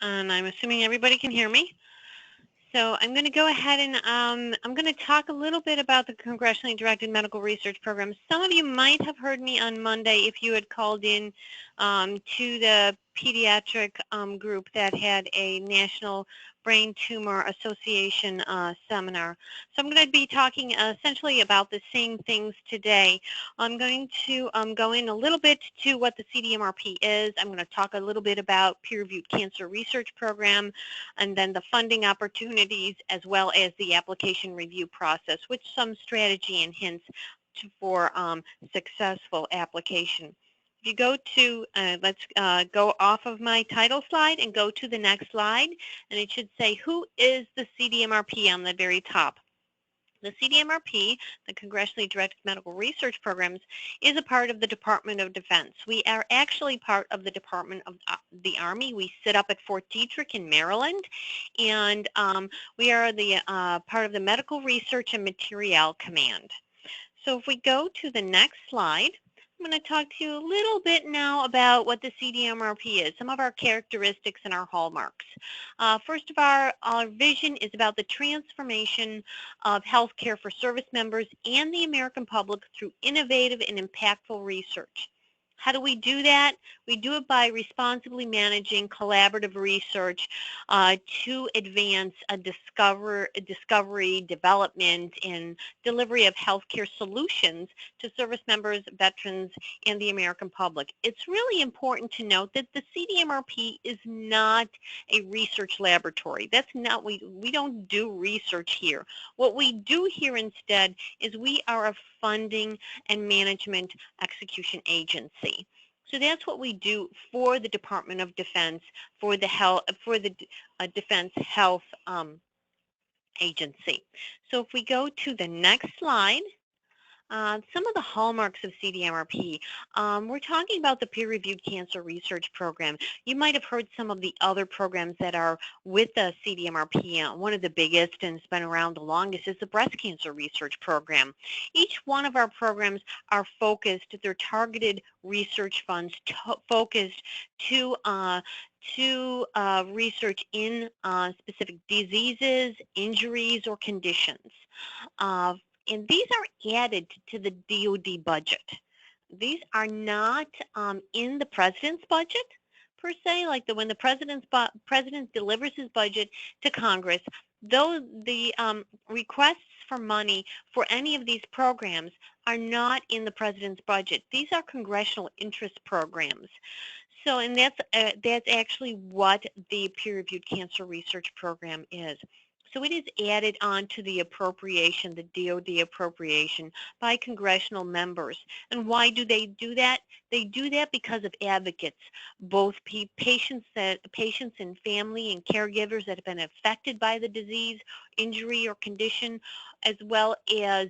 and I'm assuming everybody can hear me. So I'm going to go ahead and I'm going to talk a little bit about the Congressionally Directed Medical Research Program. Some of you might have heard me on Monday if you had called in to the pediatric group that had a National Brain Tumor Association seminar. So I'm going to be talking essentially about the same things today. I'm going to go in a little bit to what the CDMRP is. I'm going to talk a little bit about peer-reviewed cancer research program, and then the funding opportunities, as well as the application review process, with some strategy and hints for successful application. If you go to, let's go off of my title slide and go to the next slide, and it should say, who is the CDMRP on the very top? The CDMRP, the Congressionally Directed Medical Research Programs, is a part of the Department of Defense. We are actually part of the Department of the Army. We sit up at Fort Detrick in Maryland, and we are the part of the Medical Research and Materiel Command. So if we go to the next slide, I'm going to talk to you a little bit now about what the CDMRP is, some of our characteristics and our hallmarks. First of all, our vision is about the transformation of healthcare for service members and the American public through innovative and impactful research. How do we do that? We do it by responsibly managing collaborative research to advance a discovery, development, and delivery of healthcare solutions to service members, veterans, and the American public. It's really important to note that the CDMRP is not a research laboratory. That's not, we don't do research here. What we do here instead is we are a funding and management execution agency. So that's what we do for the Department of Defense, for the Defense Health Agency. So if we go to the next slide, some of the hallmarks of CDMRP. We're talking about the peer-reviewed cancer research program. You might have heard some of the other programs that are with the CDMRP. One of the biggest and has been around the longest is the breast cancer research program. Each one of our programs are focused, they're targeted research funds focused to research in specific diseases, injuries, or conditions. And these are added to the DoD budget. These are not in the president's budget per se, like when the president delivers his budget to Congress. Though the requests for money for any of these programs are not in the president's budget. These are congressional interest programs. So, and that's actually what the peer-reviewed cancer research program is. So it is added on to the appropriation, the DoD appropriation, by congressional members. And why do they do that? They do that because of advocates, both patients and family and caregivers that have been affected by the disease, injury, or condition, as well as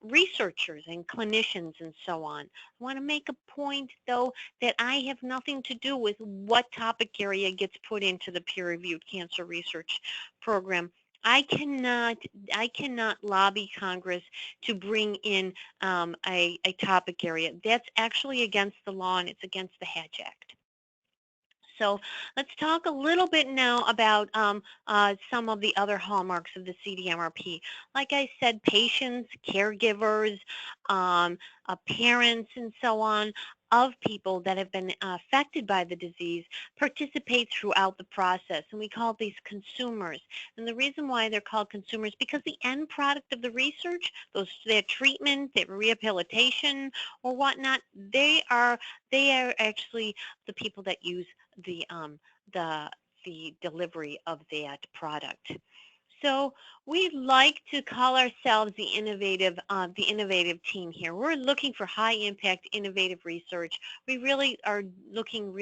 researchers and clinicians and so on. I want to make a point, though, that I have nothing to do with what topic area gets put into the peer-reviewed cancer research program. I cannot lobby Congress to bring in a topic area. That's actually against the law, and it's against the Hatch Act. So let's talk a little bit now about some of the other hallmarks of the CDMRP. Like I said, patients, caregivers, parents, and so on, of people that have been affected by the disease participate throughout the process, and we call these consumers. And the reason why they're called consumers, because the end product of the research, their treatment, their rehabilitation, or whatnot, they are actually the people that use the delivery of that product. So we like to call ourselves the innovative team here. We're looking for high impact, innovative research. We really are looking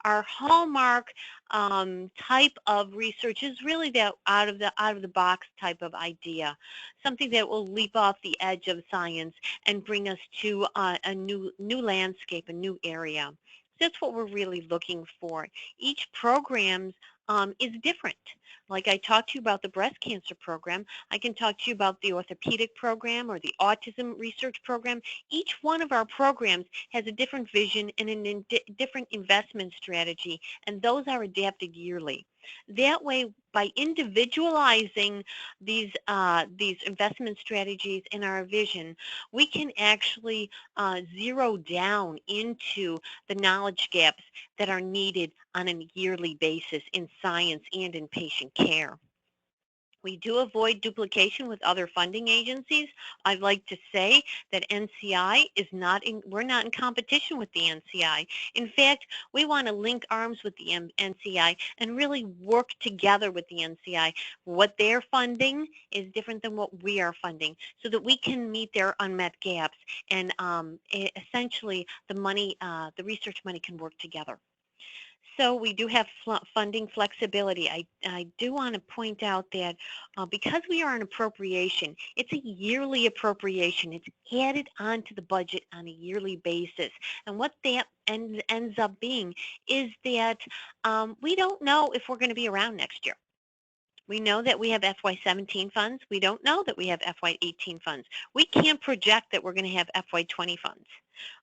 our hallmark type of research is really that out of the box type of idea, something that will leap off the edge of science and bring us to a new landscape, a new area. That's what we're really looking for. Each programs is different. Like I talked to you about the breast cancer program, I can talk to you about the orthopedic program or the autism research program. Each one of our programs has a different vision and a different investment strategy, and those are adapted yearly. That way, by individualizing these investment strategies in our vision, we can actually zero down into the knowledge gaps that are needed on a yearly basis in science and in patient care. We do avoid duplication with other funding agencies. I'd like to say that NCI is we're not in competition with the NCI. In fact, we want to link arms with the NCI and really work together with the NCI. What they're funding is different than what we are funding so that we can meet their unmet gaps and essentially the research money can work together. So we do have funding flexibility. I do want to point out that because we are an appropriation, it's a yearly appropriation. It's added onto the budget on a yearly basis. And what that ends up being is that we don't know if we're going to be around next year. We know that we have FY17 funds. We don't know that we have FY18 funds. We can't project that we're going to have FY20 funds.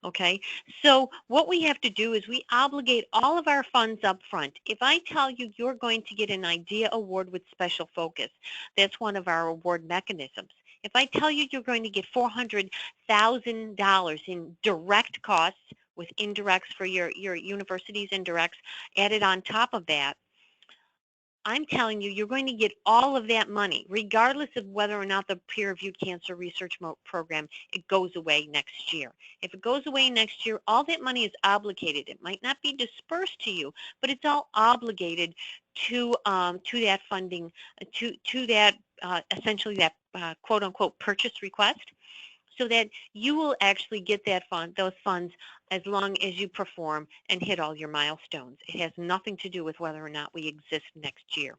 Okay, so what we have to do is we obligate all of our funds up front. If I tell you you're going to get an IDEA award with special focus, that's one of our award mechanisms. If I tell you you're going to get $400,000 in direct costs with indirects for your university's indirects added on top of that, I'm telling you, you're going to get all of that money, regardless of whether or not the peer-reviewed cancer research program, it goes away next year. If it goes away next year, all that money is obligated. It might not be dispersed to you, but it's all obligated to that funding, to that essentially that quote-unquote purchase request, so that you will actually get those funds as long as you perform and hit all your milestones. It has nothing to do with whether or not we exist next year.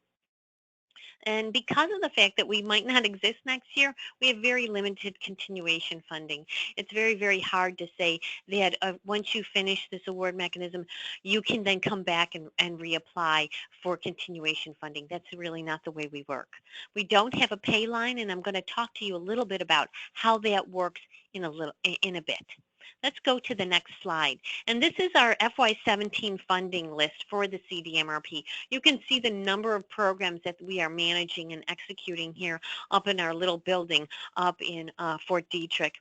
And because of the fact that we might not exist next year, we have very limited continuation funding. It's very, very hard to say that once you finish this award mechanism, you can then come back and reapply for continuation funding. That's really not the way we work. We don't have a pay line, and I'm going to talk to you a little bit about how that works in a bit. Let's go to the next slide. And this is our FY17 funding list for the CDMRP. You can see the number of programs that we are managing and executing here up in our little building up in Fort Detrick.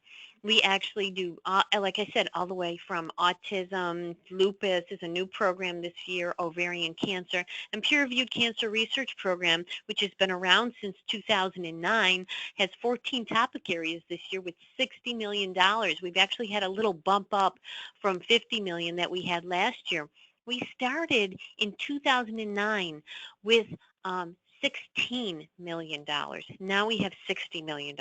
We actually do, like I said, all the way from autism, lupus is a new program this year, ovarian cancer, and peer-reviewed cancer research program, which has been around since 2009, has 14 topic areas this year with $60 million. We've actually had a little bump up from $50 million that we had last year. We started in 2009 with $16 million. Now we have $60 million.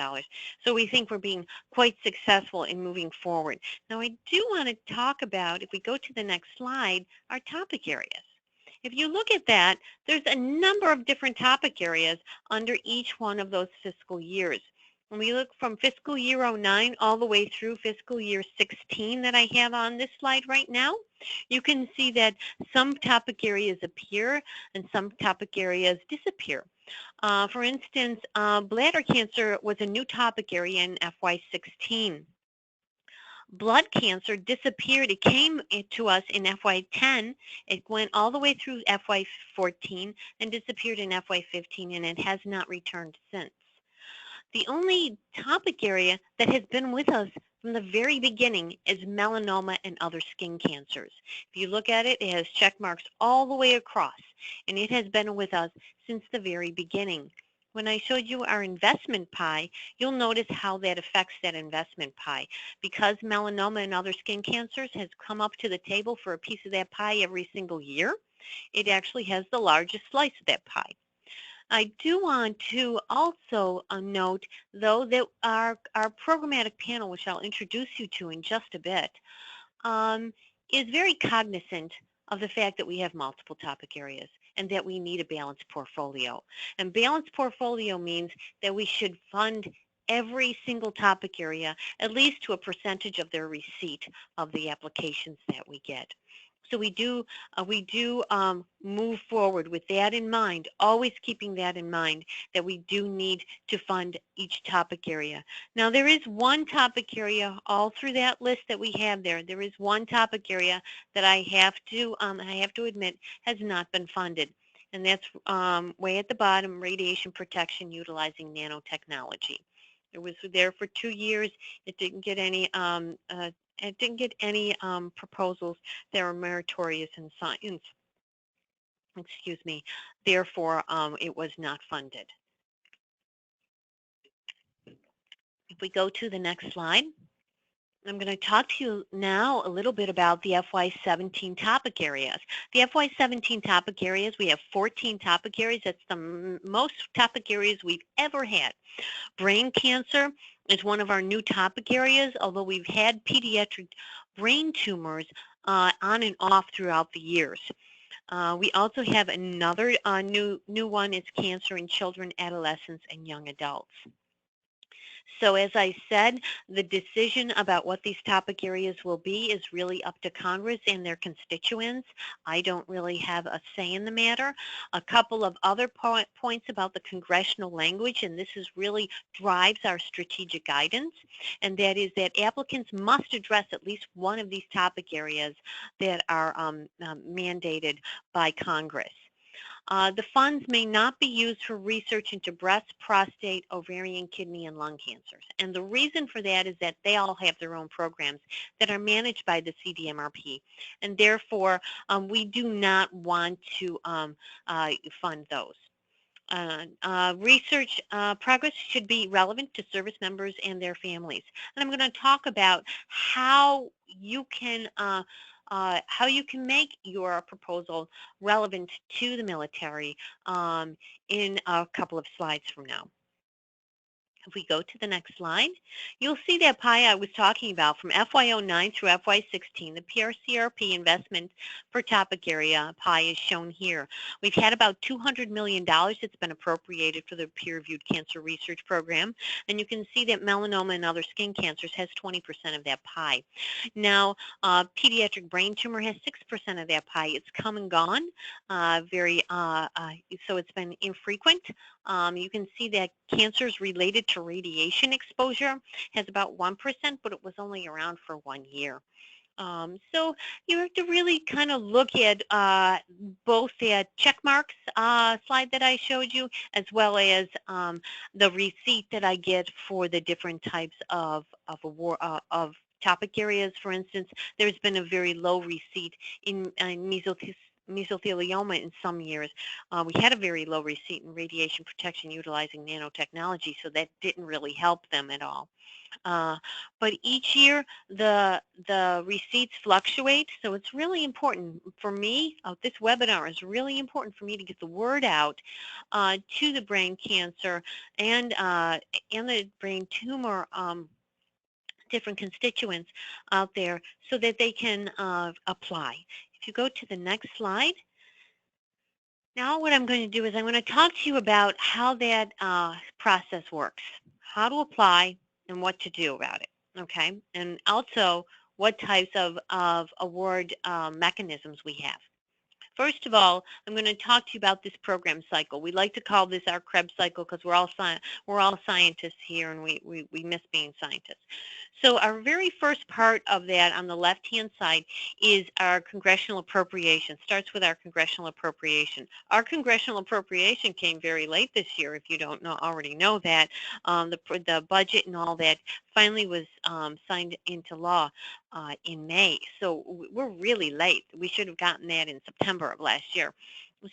So we think we're being quite successful in moving forward. Now I do want to talk about, if we go to the next slide, our topic areas. If you look at that, there's a number of different topic areas under each one of those fiscal years. When we look from fiscal year 09 all the way through fiscal year 16 that I have on this slide right now, you can see that some topic areas appear and some topic areas disappear. For instance, bladder cancer was a new topic area in FY16. Blood cancer disappeared. It came to us in FY10. It went all the way through FY14 and disappeared in FY15, and it has not returned since. The only topic area that has been with us from the very beginning is melanoma and other skin cancers. If you look at it, it has check marks all the way across, and it has been with us since the very beginning. When I showed you our investment pie, you'll notice how that affects that investment pie. Because melanoma and other skin cancers has come up to the table for a piece of that pie every single year, it actually has the largest slice of that pie. I do want to also note, though, that our programmatic panel, which I'll introduce you to in just a bit, is very cognizant of the fact that we have multiple topic areas and that we need a balanced portfolio. And balanced portfolio means that we should fund every single topic area, at least to a percentage of their receipt of the applications that we get. So we do move forward with that in mind, always keeping that in mind, that we do need to fund each topic area. Now there is one topic area all through that list that we have there. There is one topic area that I have to admit has not been funded, and that's way at the bottom, radiation protection utilizing nanotechnology. It was there for 2 years. It didn't get any proposals that were meritorious in science. Excuse me. Therefore, it was not funded. If we go to the next slide, I'm going to talk to you now a little bit about the FY17 topic areas. The FY17 topic areas, we have 14 topic areas. That's the most topic areas we've ever had. Brain cancer is one of our new topic areas, although we've had pediatric brain tumors on and off throughout the years. We also have another new one is cancer in children, adolescents, and young adults. So as I said, the decision about what these topic areas will be is really up to Congress and their constituents. I don't really have a say in the matter. A couple of other points about the congressional language, and this is really drives our strategic guidance, and that is that applicants must address at least one of these topic areas that are mandated by Congress. The funds may not be used for research into breast, prostate, ovarian, kidney, and lung cancers. And the reason for that is that they all have their own programs that are managed by the CDMRP. And therefore, we do not want to fund those. Research progress should be relevant to service members and their families. And I'm going to talk about how you can make your proposal relevant to the military in a couple of slides from now. If we go to the next slide, you'll see that pie I was talking about from FY09 through FY16. The PRCRP investment per topic area pie is shown here. We've had about $200 million that's been appropriated for the peer-reviewed cancer research program, and you can see that melanoma and other skin cancers has 20% of that pie. Now, pediatric brain tumor has 6% of that pie. It's come and gone, so it's been infrequent. You can see that cancers related to radiation exposure has about 1%, but it was only around for 1 year. So you have to really kind of look at both that check marks slide that I showed you, as well as the receipt that I get for the different types of topic areas. For instance, there's been a very low receipt in mesothelioma in some years. We had a very low receipt in radiation protection utilizing nanotechnology, so that didn't really help them at all. But each year the receipts fluctuate, so it's really important for me. This webinar is really important for me to get the word out to the brain cancer and the brain tumor different constituents out there so that they can apply. If you go to the next slide, now what I'm going to do is I'm going to talk to you about how that process works, how to apply and what to do about it, okay? And also what types of award mechanisms we have. First of all, I'm going to talk to you about this program cycle. We like to call this our Krebs cycle because we're all scientists here, and we miss being scientists. So our very first part of that on the left-hand side is our congressional appropriation. Starts with our congressional appropriation. Our congressional appropriation came very late this year, if you don't already know that. The budget and all that finally was signed into law in May. So we're really late. We should have gotten that in September of last year.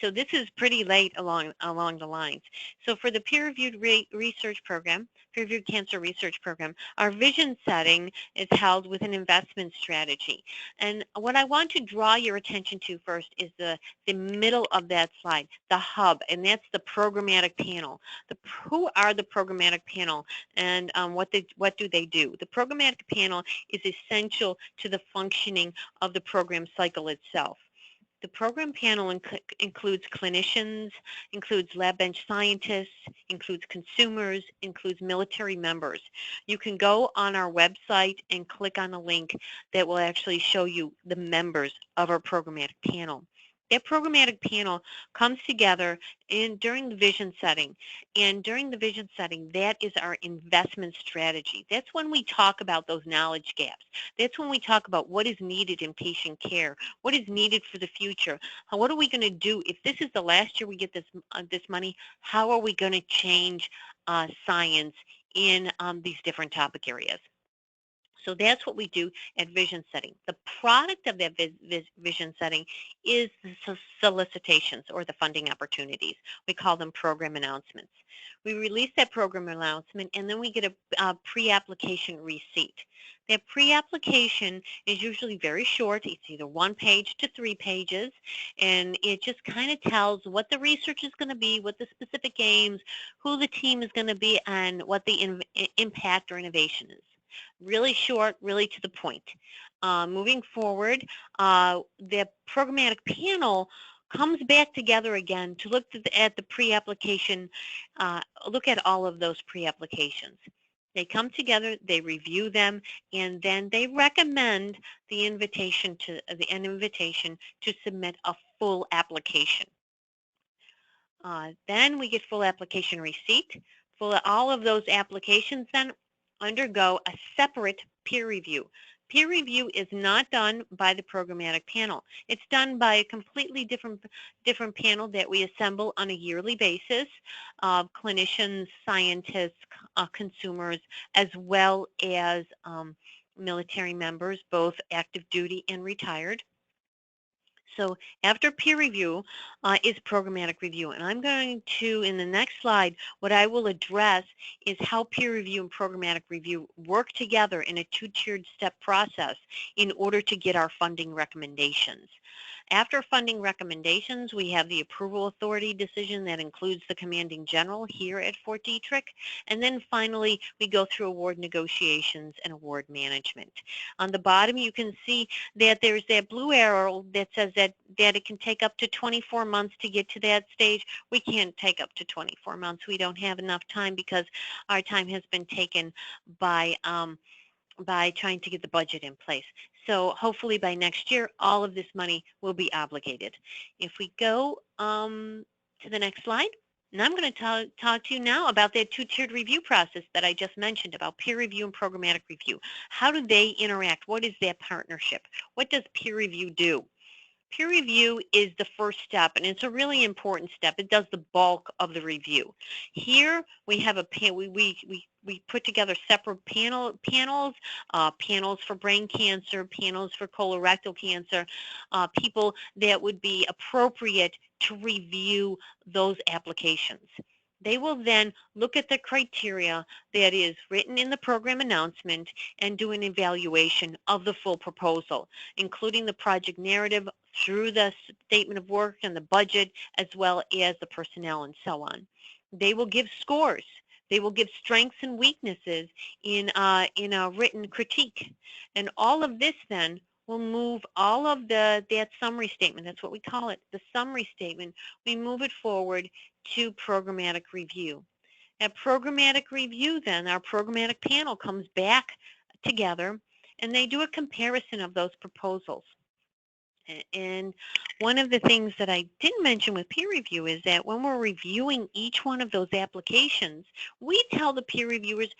So this is pretty late along the lines. So for the peer-reviewed research program, peer-reviewed cancer research program, our vision setting is held with an investment strategy. And what I want to draw your attention to first is the middle of that slide, the hub, and that's the programmatic panel. Who are the programmatic panel, and what do they do? The programmatic panel is essential to the functioning of the program cycle itself. The program panel includes clinicians, includes lab bench scientists, includes consumers, includes military members. You can go on our website and click on a link that will actually show you the members of our programmatic panel. That programmatic panel comes together during the vision setting. And during the vision setting, that is our investment strategy. That's when we talk about those knowledge gaps. That's when we talk about what is needed in patient care, what is needed for the future. What are we going to do if this is the last year we get this money? How are we going to change science in these different topic areas? So that's what we do at vision setting. The product of that vision setting is the solicitations or the funding opportunities. We call them program announcements. We release that program announcement and then we get a pre-application receipt. That pre-application is usually very short. It's either 1 page to 3 pages, and it just kind of tells what the research is going to be, what the specific aims, who the team is going to be, and what the impact or innovation is. Really short, really to the point. Moving forward, the programmatic panel comes back together again to look at the pre-application, look at all of those pre-applications. They come together, they review them, and then they recommend the invitation to submit a full application. Then we get full application receipt. All of those applications then undergo a separate peer review. Peer review is not done by the programmatic panel. It's done by a completely different panel that we assemble on a yearly basis of clinicians, scientists, consumers, as well as military members, both active duty and retired. So after peer review is programmatic review. And I'm going to, in the next slide, what I will address is how peer review and programmatic review work together in a 2-tiered step process in order to get our funding recommendations. After funding recommendations, we have the approval authority decision that includes the commanding general here at Fort Detrick. And then finally, we go through award negotiations and award management. On the bottom, you can see that there's that blue arrow that says that it can take up to 24 months to get to that stage. We can't take up to 24 months. We don't have enough time because our time has been taken by trying to get the budget in place. So hopefully by next year, all of this money will be obligated. If we go to the next slide, and I'm going to talk to you now about that 2-tiered review process that I just mentioned about peer review and programmatic review. How do they interact? What is that partnership? What does peer review do? Peer review is the first step, and it's a really important step. It does the bulk of the review. Here we have we put together separate panels, panels for brain cancer, panels for colorectal cancer, people that would be appropriate to review those applications. They will then look at the criteria that is written in the program announcement and do an evaluation of the full proposal, including the project narrative through the statement of work and the budget, as well as the personnel and so on. They will give scores. They will give strengths and weaknesses in a written critique. And all of this then will move all of that summary statement, that's what we call it, the summary statement, we move it forward to programmatic review. At programmatic review then, our programmatic panel comes back together and they do a comparison of those proposals. And one of the things that I didn't mention with peer review is that when we're reviewing each one of those applications, we tell the peer reviewers,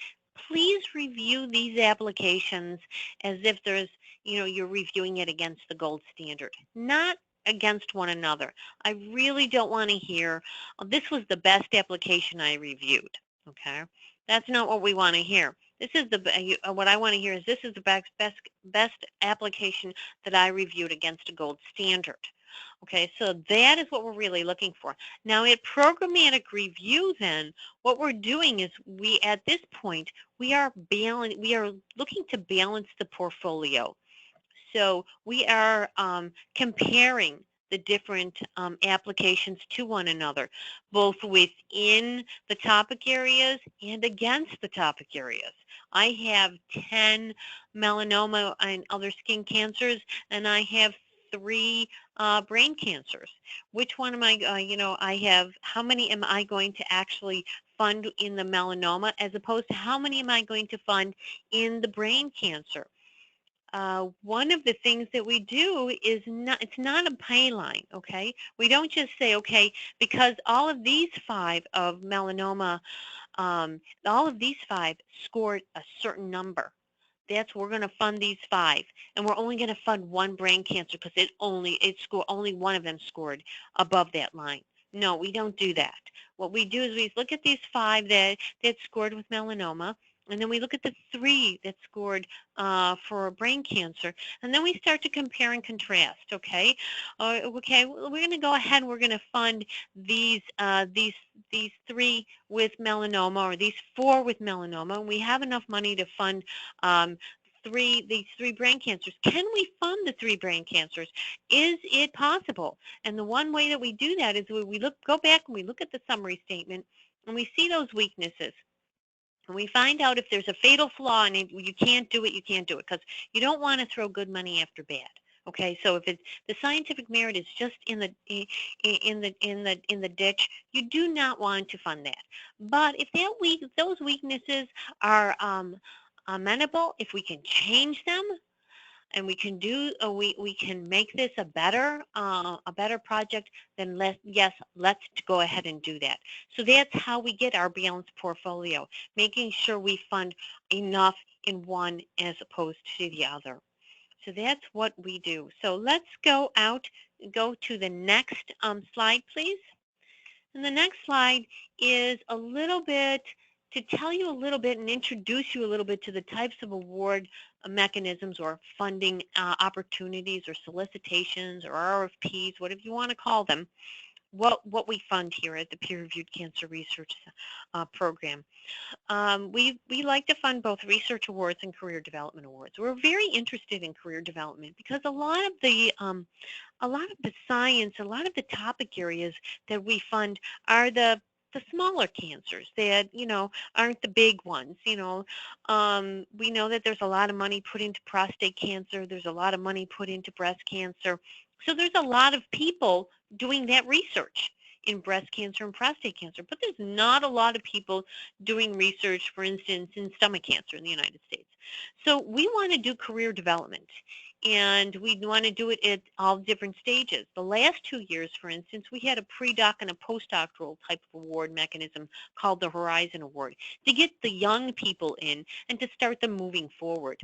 please review these applications as if there's, you're reviewing it against the gold standard, not against one another. I really don't want to hear, oh, this was the best application I reviewed, okay? That's not what we want to hear. This is what I want to hear is this is the best application that I reviewed against a gold standard. Okay, so that is what we're really looking for. Now at programmatic review then, what we're doing is at this point, we are looking to balance the portfolio. So we are comparing the different applications to one another, both within the topic areas and against the topic areas. I have 10 melanoma and other skin cancers, and I have 3 brain cancers. Which one am I, how many am I going to actually fund in the melanoma as opposed to how many am I going to fund in the brain cancer? One of the things that we do is it's not a pay line, okay? We don't just say, okay, because all of these 5 of melanoma, all of these 5 scored a certain number. We're going to fund these 5, and we're only going to fund one brain cancer because only one of them scored above that line. No, we don't do that. What we do is we look at these 5 that scored with melanoma, and then we look at the 3 that scored for brain cancer, and then we start to compare and contrast. Okay, okay, we're going to go ahead and we're going to fund these 3 with melanoma, or these 4 with melanoma, and we have enough money to fund these 3 brain cancers. Can we fund the 3 brain cancers? Is it possible? And the one way that we do that is we go back and we look at the summary statement, and we see those weaknesses. And we find out if there's a fatal flaw and you can't do it, you can't do it, because you don't want to throw good money after bad. Okay, so if the scientific merit is just in the ditch, you do not want to fund that. But if those weaknesses are amenable, if we can change them, and we can we can make this a better project, then let's go ahead and do that. So that's how we get our balanced portfolio, making sure we fund enough in one as opposed to the other. So that's what we do. So let's go to the next slide, please. And the next slide is a little bit to tell you a little bit and introduce you a little bit to the types of award mechanisms or funding opportunities or solicitations or RFPs, whatever you want to call them, what we fund here at the Peer-Reviewed Cancer Research Program. We like to fund both research awards and career development awards. We're very interested in career development because a lot of the science, a lot of the topic areas that we fund are the smaller cancers that, aren't the big ones. We know that there's a lot of money put into prostate cancer. There's a lot of money put into breast cancer. So there's a lot of people doing that research in breast cancer and prostate cancer, but there's not a lot of people doing research, for instance, in stomach cancer in the United States. So we want to do career development, and we want to do it at all different stages. The last 2 years, for instance, we had a pre-doc and a postdoctoral type of award mechanism called the Horizon Award to get the young people in and to start them moving forward.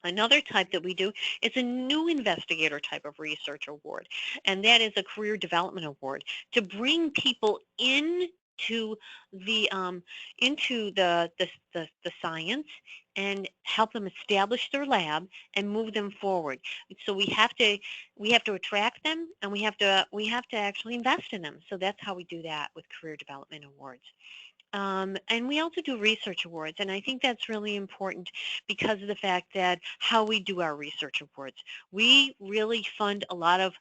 Another type that we do is a new investigator type of research award, and that is a career development award to bring people into the science and help them establish their lab and move them forward. So we have to attract them, and we have to actually invest in them. So that's how we do that with career development awards. And we also do research awards, and I think that's really important because of the fact that how we do our research awards. We really fund a lot of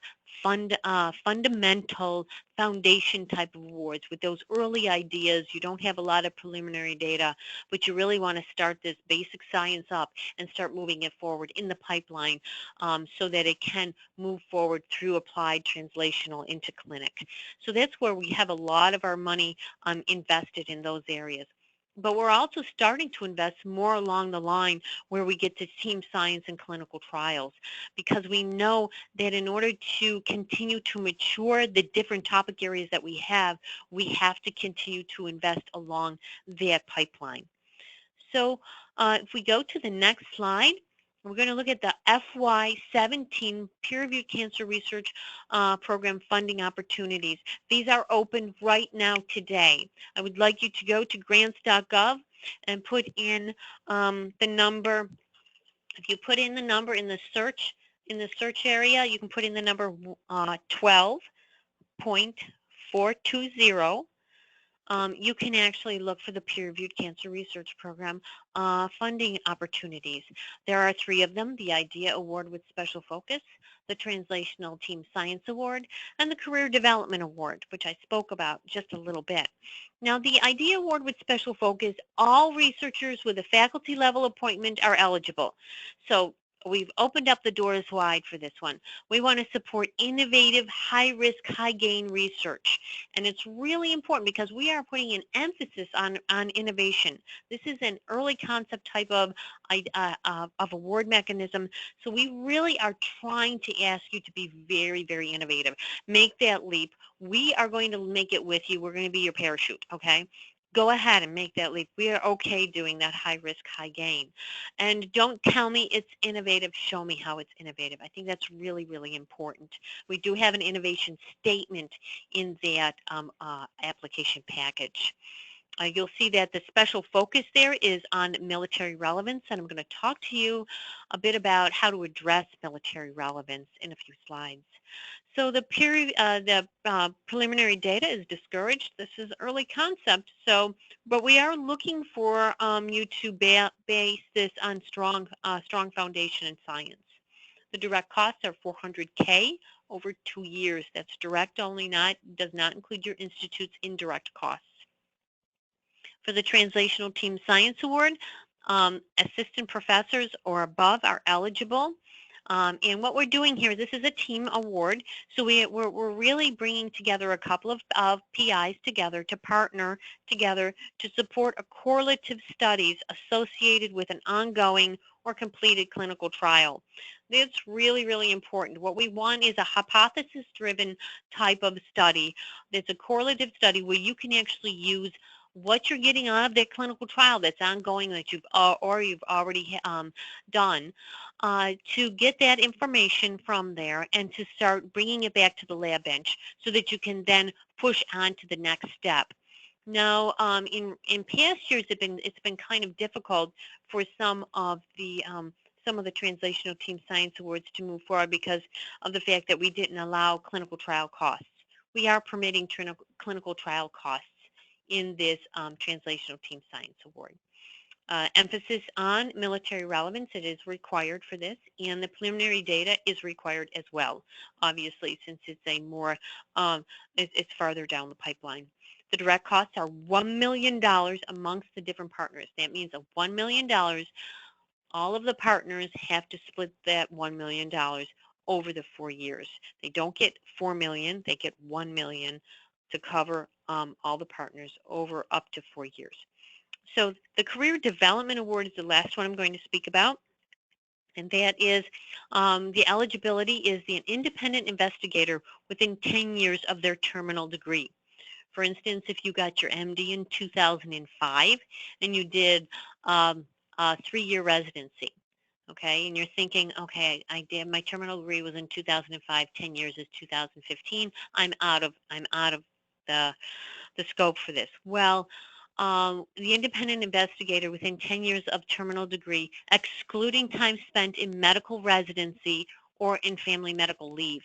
fundamental foundation type of awards with those early ideas. You don't have a lot of preliminary data, but you really want to start this basic science up and start moving it forward in the pipeline so that it can move forward through applied translational into clinic. So that's where we have a lot of our money invested in those areas. But we're also starting to invest more along the line where we get to team science and clinical trials, because we know that in order to continue to mature the different topic areas that we have to continue to invest along that pipeline. So if we go to the next slide, we're going to look at the FY17 Peer-Reviewed Cancer Research Program funding opportunities. These are open right now today. I would like you to go to grants.gov and put in the number. If you put in the number in the search area, you can put in the number 12.420. You can actually look for the Peer-Reviewed Cancer Research Program funding opportunities. There are 3 of them: the IDEA Award with Special Focus, the Translational Team Science Award, and the Career Development Award, which I spoke about just a little bit. Now, the IDEA Award with Special Focus, all researchers with a faculty level appointment are eligible. So we've opened up the doors wide for this one. We want to support innovative, high-risk, high-gain research. And it's really important because we are putting an emphasis on innovation. This is an early concept type of award mechanism. So we really are trying to ask you to be very, very innovative. Make that leap. We are going to make it with you. We're going to be your parachute, okay? Go ahead and make that leap. We are okay doing that high risk, high gain. And don't tell me it's innovative. Show me how it's innovative. I think that's really, really important. We do have an innovation statement in that application package. You'll see that the special focus there is on military relevance, and I'm going to talk to you a bit about how to address military relevance in a few slides. So the preliminary data is discouraged. This is early concept, but we are looking for you to base this on strong foundation in science. The direct costs are $400K over 2 years. That's direct only, does not include your institute's indirect costs. For the Translational Team Science Award, assistant professors or above are eligible. And what we're doing here, this is a team award, so we're really bringing together a couple of PIs together to partner together to support a correlative studies associated with an ongoing or completed clinical trial. That's really, really important. What we want is a hypothesis-driven type of study. It's a correlative study where you can actually use what you're getting out of that clinical trial that's ongoing that you've already done to get that information from there and to start bringing it back to the lab bench so that you can then push on to the next step. Now, in past years, it's been kind of difficult for some of the translational team science awards to move forward because of the fact that we didn't allow clinical trial costs. We are permitting clinical trial costs in this Translational Team Science Award. Emphasis on military relevance, it is required for this, and the preliminary data is required as well, obviously, since it's a more, it's farther down the pipeline. The direct costs are $1 million amongst the different partners. That means $1 million. All of the partners have to split that $1 million over the 4 years. They don't get $4 million, they get $1 million to cover all the partners over up to 4 years. So the Career Development Award is the last one I'm going to speak about, and that is the eligibility is an independent investigator within 10 years of their terminal degree. For instance, if you got your MD in 2005 and you did a 3-year residency, okay, and you're thinking, okay, I did my terminal degree was in 2005, 10 years is 2015, I'm out of the scope for this. Well, the independent investigator within 10 years of terminal degree, excluding time spent in medical residency or in family medical leave.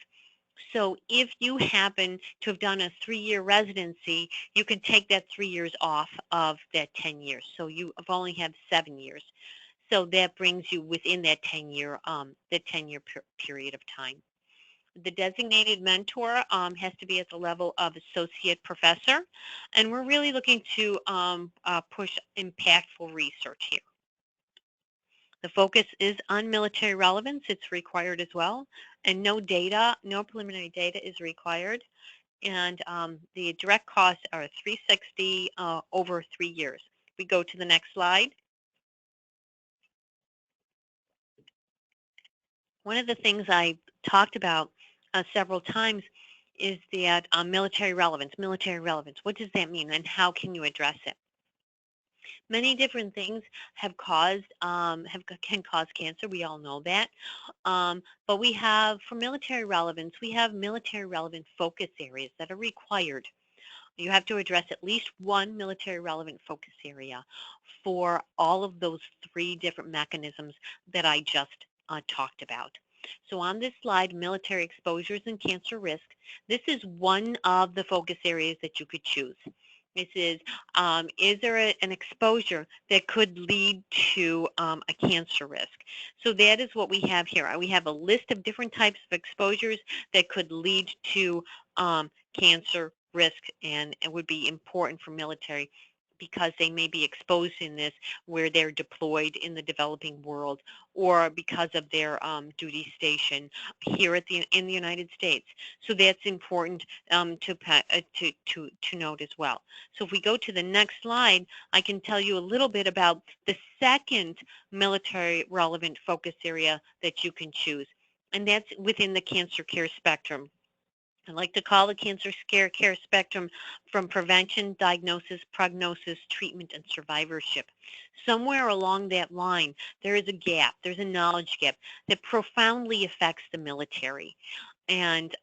So if you happen to have done a 3-year residency, you can take that 3 years off of that 10 years. So you only have 7 years. So that brings you within that 10-year period of time. The designated mentor has to be at the level of associate professor, and we're really looking to push impactful research here. The focus is on military relevance. It's required as well, and no preliminary data is required. And the direct costs are $360 over 3 years. We go to the next slide. One of the things I talked about several times is that military relevance. What does that mean, and how can you address it? Many different things can cause cancer. We all know that. But we have, for military relevance, we have military relevant focus areas that are required. You have to address at least one military relevant focus area for all of those 3 different mechanisms that I just talked about. So on this slide, military exposures and cancer risk, this is one of the focus areas that you could choose. This is there an exposure that could lead to a cancer risk? So that is what we have here. We have a list of different types of exposures that could lead to cancer risk, and it would be important for military because they may be exposed in this where they're deployed in the developing world, or because of their duty station here in the United States. So that's important to note as well. So if we go to the next slide, I can tell you a little bit about the second military relevant focus area that you can choose, and that's within the cancer care spectrum. I like to call the cancer care spectrum from prevention, diagnosis, prognosis, treatment, and survivorship. Somewhere along that line, there is a gap, there's a knowledge gap that profoundly affects the military. And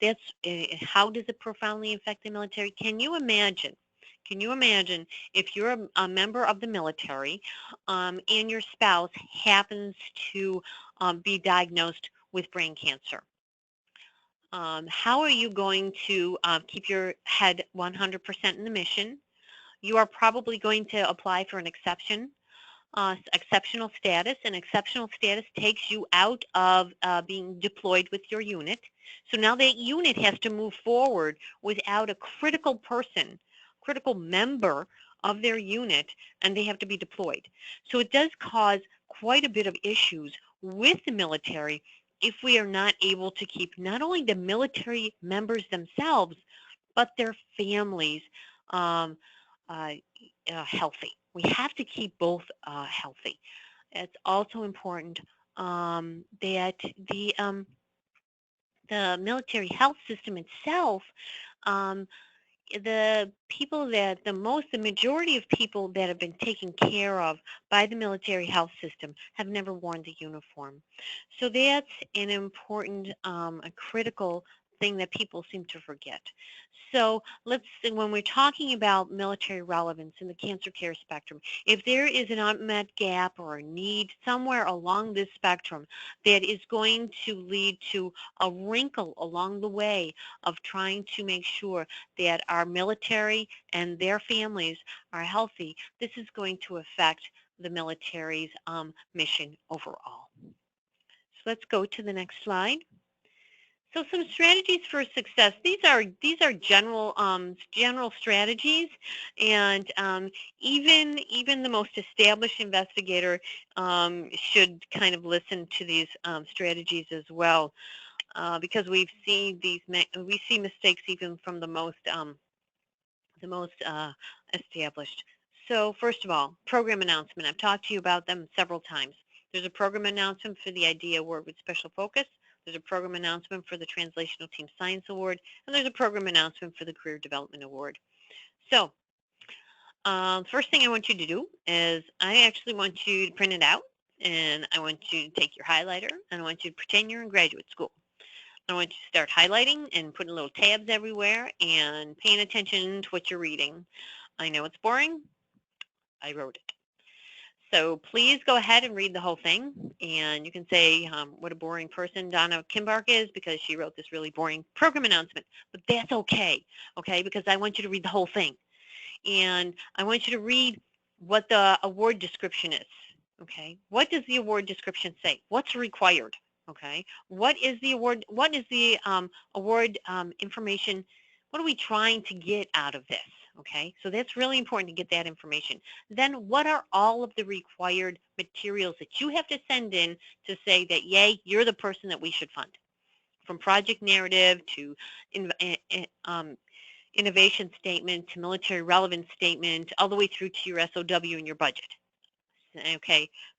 that's how does it profoundly affect the military? Can you imagine if you're a member of the military and your spouse happens to be diagnosed with brain cancer? How are you going to keep your head 100% in the mission? You are probably going to apply for an exceptional status, and exceptional status takes you out of being deployed with your unit. So now that unit has to move forward without a critical person, critical member of their unit, and they have to be deployed. So it does cause quite a bit of issues with the military if we are not able to keep not only the military members themselves, but their families healthy. We have to keep both healthy. It's also important that the military health system itself, the majority of people that have been taken care of by the military health system have never worn the uniform. So that's an important, a critical thing that people seem to forget. So when we're talking about military relevance in the cancer care spectrum, if there is an unmet gap or a need somewhere along this spectrum that is going to lead to a wrinkle along the way of trying to make sure that our military and their families are healthy, this is going to affect the military's mission overall. So let's go to the next slide. So some strategies for success. These are general strategies, and even the most established investigator should kind of listen to these strategies as well, because we see mistakes even from the most established. So first of all, program announcement. I've talked to you about them several times. There's a program announcement for the IDEA Award with special focus. There's a program announcement for the Translational Team Science Award, and there's a program announcement for the Career Development Award. So first thing I want you to do is I actually want you to print it out, and I want you to take your highlighter, and I want you to pretend you're in graduate school. I want you to start highlighting and putting little tabs everywhere and paying attention to what you're reading. I know it's boring. I wrote it. So please go ahead and read the whole thing, and you can say what a boring person Donna Kimbark is because she wrote this really boring program announcement, but that's okay, because I want you to read the whole thing, and I want you to read what the award description is, What does the award description say? What's required, What is the award, award information? What are we trying to get out of this? So that's really important to get that information. Then what are all of the required materials that you have to send in to say that, yay, you're the person that we should fund? From project narrative to innovation statement to military relevance statement, all the way through to your SOW and your budget.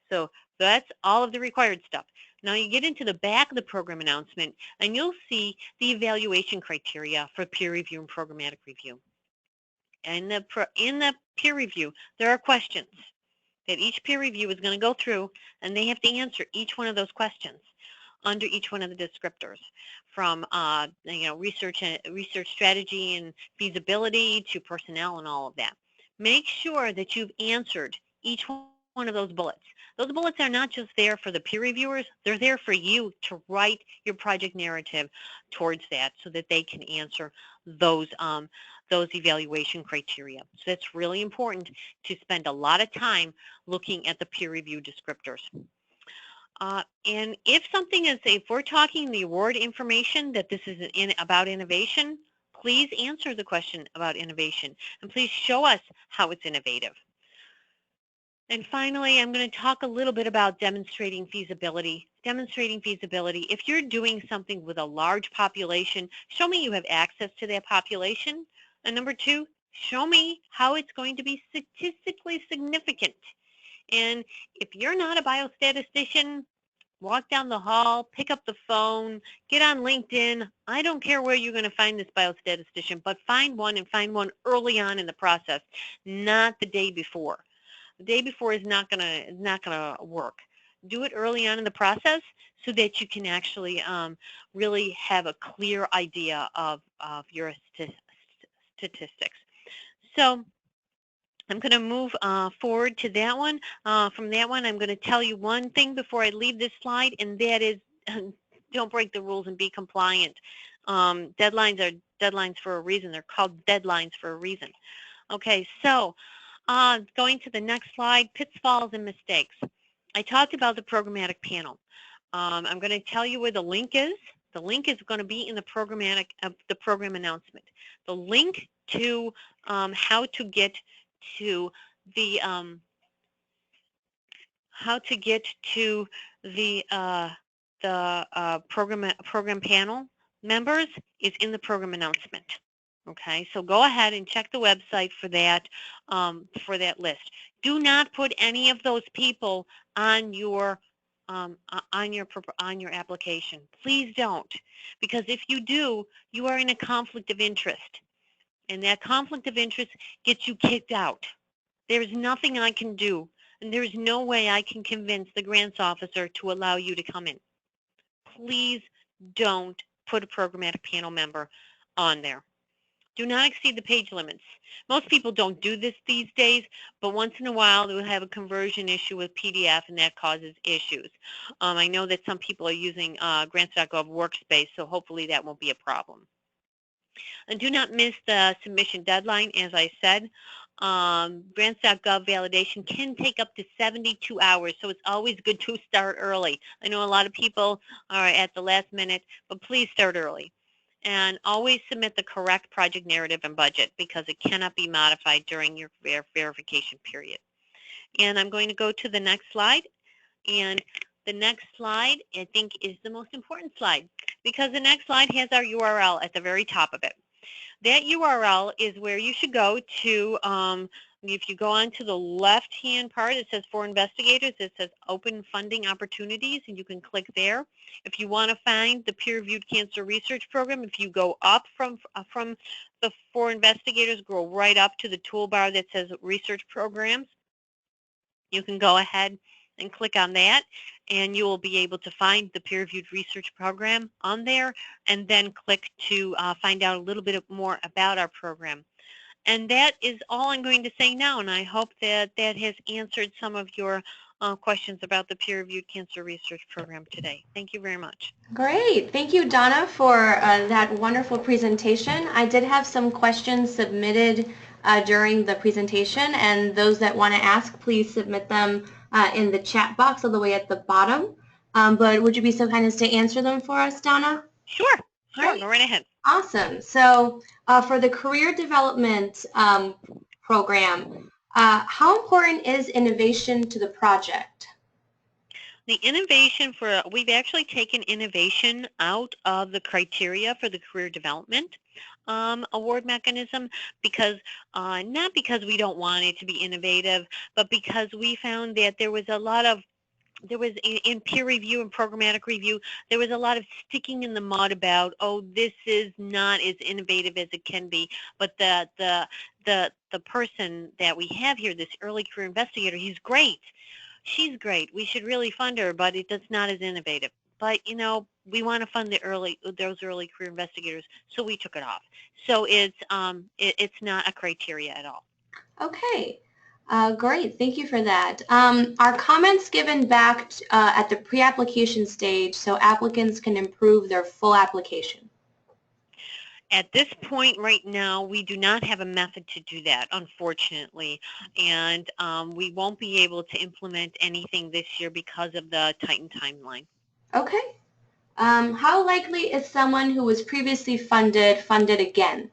So that's all of the required stuff. Now you get into the back of the program announcement, and you'll see the evaluation criteria for peer review and programmatic review. And in the peer review, there are questions that each peer review is going to go through, and they have to answer each one of those questions under each one of the descriptors, from research strategy and feasibility to personnel and all of that. Make sure that you've answered each one of those bullets. Those bullets are not just there for the peer reviewers, they're there for you to write your project narrative towards that so that they can answer those evaluation criteria. So that's really important to spend a lot of time looking at the peer review descriptors. And if we're talking the award information, that this is about innovation, Please answer the question about innovation, and please show us how it's innovative. And finally, I'm going to talk a little bit about demonstrating feasibility. Demonstrating feasibility. If you're doing something with a large population, show me you have access to that population. And number two, show me how it's going to be statistically significant. And if you're not a biostatistician, walk down the hall, pick up the phone, get on LinkedIn. I don't care where you're going to find this biostatistician, but find one, and find one early on in the process, not the day before. The day before is not gonna work. Do it early on in the process so that you can actually really have a clear idea of your statistics. So I'm going to move forward to that one. From that one, I'm going to tell you one thing before I leave this slide, and that is don't break the rules and be compliant. Deadlines are deadlines for a reason. They're called deadlines for a reason. Okay, so going to the next slide, pitfalls and mistakes. I talked about the programmatic panel. I'm going to tell you where the link is. The link is going to be in the program announcement. The link to how to get to the program panel members is in the program announcement. Okay, so go ahead and check the website for that list. Do not put any of those people on your application. Please don't, because if you do, you are in a conflict of interest, and that conflict of interest gets you kicked out. There is nothing I can do, and there is no way I can convince the grants officer to allow you to come in. Please don't put a programmatic panel member on there. Do not exceed the page limits. Most people don't do this these days, but once in a while they will have a conversion issue with PDF, and that causes issues. I know that some people are using grants.gov workspace, so hopefully that won't be a problem. And do not miss the submission deadline. As I said, grants.gov validation can take up to 72 hours, so it's always good to start early. I know a lot of people are at the last minute, but please start early. And always submit the correct project narrative and budget, because it cannot be modified during your verification period. And I'm going to go to the next slide. And the next slide, I think, is the most important slide, because the next slide has our URL at the very top of it. That URL is where you should go to. If you go on to the left-hand part, it says for investigators, it says open funding opportunities, and you can click there. If you want to find the peer-reviewed cancer research program, if you go up from the for investigators, go right up to the toolbar that says research programs, you can go ahead and click on that, and you will be able to find the peer-reviewed research program on there, and then click to find out a little bit more about our program. And that is all I'm going to say now, and I hope that that has answered some of your questions about the peer-reviewed cancer research program today. Thank you very much. Great. Thank you, Donna, for that wonderful presentation. I did have some questions submitted during the presentation, and those that want to ask, please submit them in the chat box all the way at the bottom. But would you be so kind as to answer them for us, Donna? Sure. Sure. Go right ahead. Awesome. So for the career development program, how important is innovation to the project? The innovation we've actually taken innovation out of the criteria for the career development award mechanism, because not because we don't want it to be innovative, but because we found that there was in peer review and programmatic review, there was a lot of sticking in the mud about, oh, this is not as innovative as it can be. But the person that we have here, this early career investigator, he's great. She's great. We should really fund her, but it's not as innovative. But you know, we want to fund those early career investigators, so we took it off. So it's not a criteria at all. Okay. Great, thank you for that. Are comments given back at the pre-application stage so applicants can improve their full application? At this point right now, we do not have a method to do that, unfortunately, and we won't be able to implement anything this year because of the tightened timeline. Okay. How likely is someone who was previously funded again?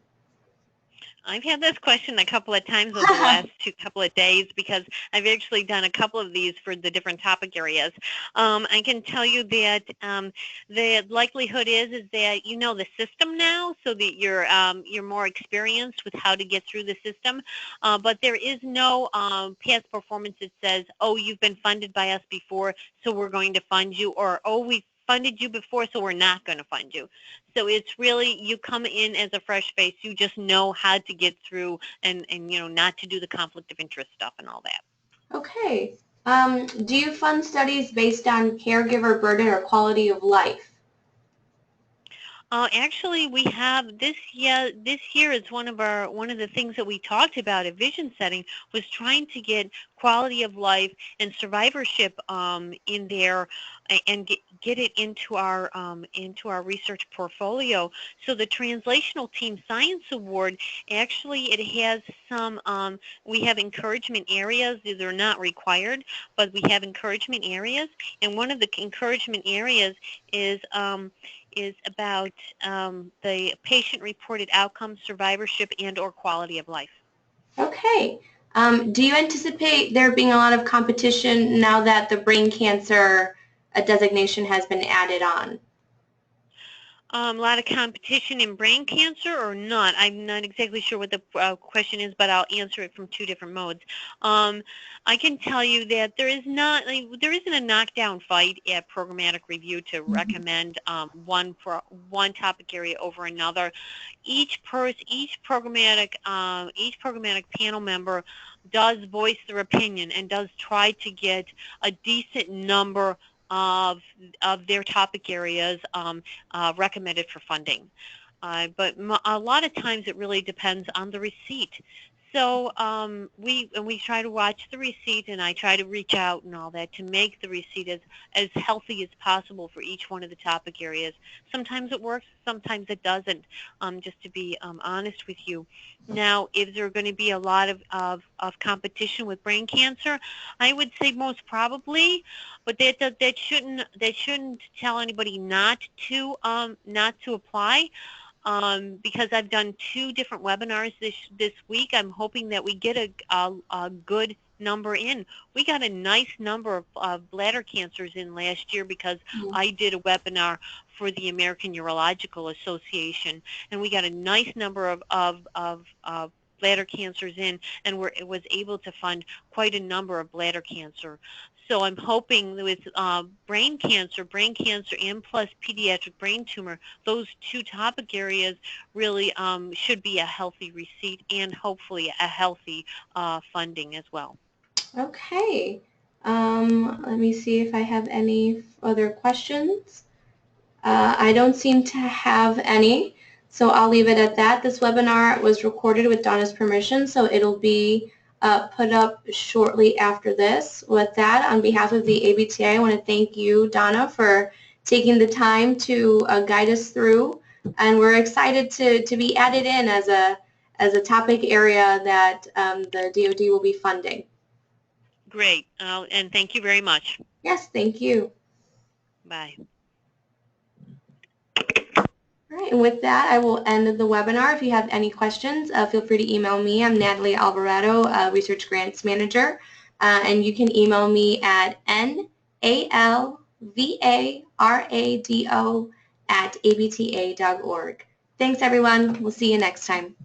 I've had this question a couple of times over the last couple of days because I've actually done a couple of these for the different topic areas. I can tell you that the likelihood is that you know the system now, so that you're more experienced with how to get through the system. But there is no past performance that says, oh, you've been funded by us before, so we're going to fund you, or oh, we funded you before, so we're not going to fund you. So it's really, you come in as a fresh face, you just know how to get through and you know, not to do the conflict of interest stuff and all that. Okay. Do you fund studies based on caregiver burden or quality of life? Actually, we have this year. This year is one of the things that we talked about at vision setting was trying to get quality of life and survivorship in there, and get it into our research portfolio. So the Translational Team Science Award, actually, it has some. We have encouragement areas. They're not required, but we have encouragement areas, and one of the encouragement areas is about the patient-reported outcomes, survivorship, and/or quality of life. Okay. Do you anticipate there being a lot of competition now that the brain cancer designation has been added on? A lot of competition in brain cancer or not? I'm not exactly sure what the question is, but I'll answer it from two different modes. I can tell you that there isn't a knockdown fight at programmatic review to recommend one topic area over another. Each programmatic panel member does voice their opinion and does try to get a decent number of their topic areas recommended for funding. But a lot of times it really depends on the receipt. So we try to watch the receipt, and I try to reach out and all that to make the receipt as healthy as possible for each one of the topic areas. Sometimes it works, sometimes it doesn't, just to be honest with you. Now, is there going to be a lot of competition with brain cancer? I would say most probably, but that shouldn't tell anybody not to apply. Because I've done 2 different webinars this week. I'm hoping that we get a good number in. We got a nice number of bladder cancers in last year because I did a webinar for the American Urological Association, and we got a nice number of bladder cancers in, and was able to fund quite a number of bladder cancer. So I'm hoping with brain cancer and plus pediatric brain tumor, those 2 topic areas really should be a healthy receipt and hopefully a healthy funding as well. Okay. Let me see if I have any other questions. I don't seem to have any, so I'll leave it at that. This webinar was recorded with Donna's permission, so it'll be put up shortly after this. With that, on behalf of the ABTA, I want to thank you, Donna, for taking the time to guide us through, and we're excited to be added in as a topic area that the DoD will be funding. Great, and thank you very much. Yes, thank you. Bye. All right, and with that, I will end the webinar. If you have any questions, feel free to email me. I'm Natalie Alvarado, Research Grants Manager, and you can email me at NALVARADO@abta.org. Thanks, everyone. We'll see you next time.